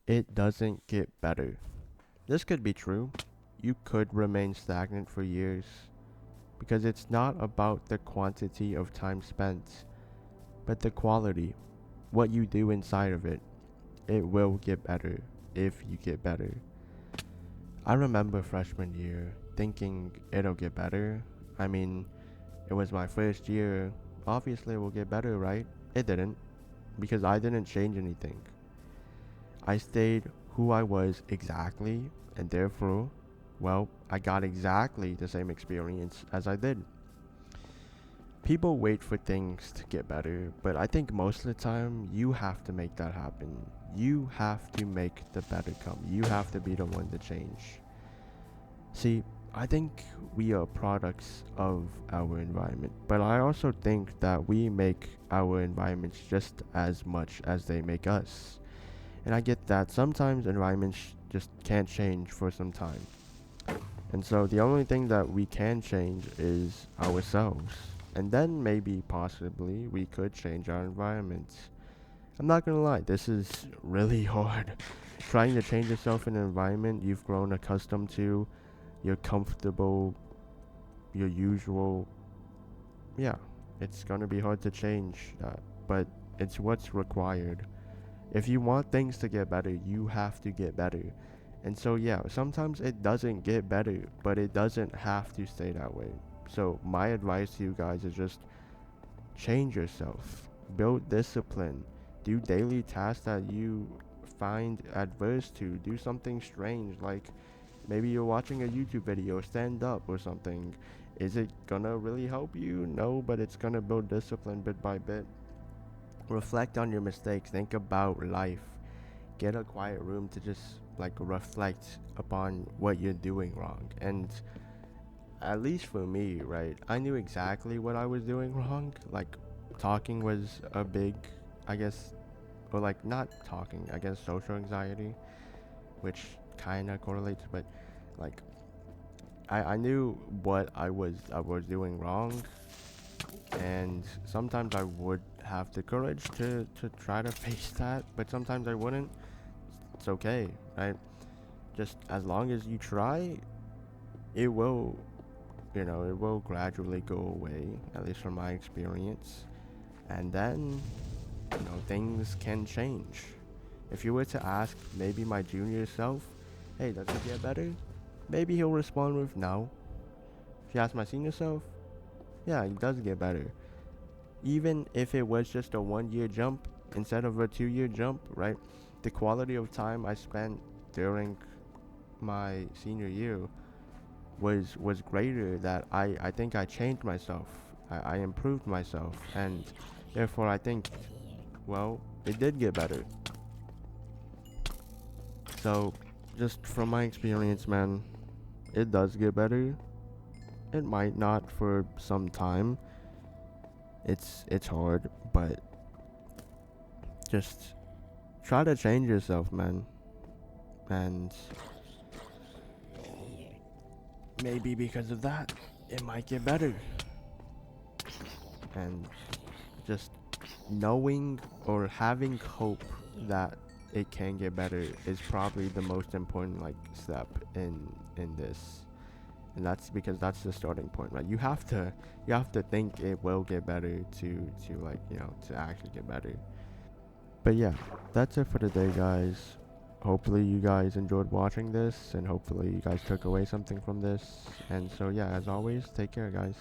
it doesn't get better. This could be true. You could remain stagnant for years because it's not about the quantity of time spent, but the quality. What you do inside of it. It will get better if you get better. I remember freshman year thinking it'll get better. I mean, it was my first year. Obviously, it will get better, right? It didn't because I didn't change anything. I stayed who I was exactly, and therefore, well, I got exactly the same experience as I did. People wait for things to get better, but I think most of the time you have to make that happen. You have to make the better come. You have to be the one to change. See, I think we are products of our environment, but I also think that we make our environments just as much as they make us. And I get that sometimes environments just can't change for some time. And so the only thing that we can change is ourselves. And then maybe possibly we could change our environment. I'm not gonna lie, this is really hard. Trying to change yourself in an environment you've grown accustomed to, you're comfortable, your usual. Yeah, it's gonna be hard to change that, but it's what's required. If you want things to get better, you have to get better. And so, yeah, sometimes it doesn't get better, but it doesn't have to stay that way. So, my advice to you guys is just change yourself, build discipline, do daily tasks that you find adverse to, do something strange like maybe you're watching a YouTube video, stand up or something. Is it gonna really help you? No, but it's gonna build discipline bit by bit. Reflect on your mistakes, think about life, get a quiet room to just like reflect upon what you're doing wrong. And at least for me, right, I knew exactly what I was doing wrong. Like talking was a big, I guess, or like not talking, I guess social anxiety, which kind of correlates, but like I knew what I was doing wrong, and sometimes I would have the courage to try to face that, but sometimes I wouldn't. It's okay, right? Just as long as you try, it will, it will gradually go away, at least from my experience. And then, things can change. If you were to ask maybe my junior self, hey, does it get better? Maybe he'll respond with no. If you ask my senior self, yeah, it does get better. Even if it was just a 1 year jump instead of a 2 year jump, right? The quality of time I spent during my senior year was greater, that I think I changed myself. I improved myself, and therefore I think, well, it did get better. So just from my experience, man, it does get better. It might not for some time. It's hard, but just try to change yourself, man. And maybe because of that, it might get better. And just knowing or having hope that it can get better is probably the most important like step in this. And that's because that's the starting point, right? You have to think it will get better to like, to actually get better. But yeah, that's it for today, guys. Hopefully you guys enjoyed watching this, and hopefully you guys took away something from this. And so yeah, as always, take care, guys.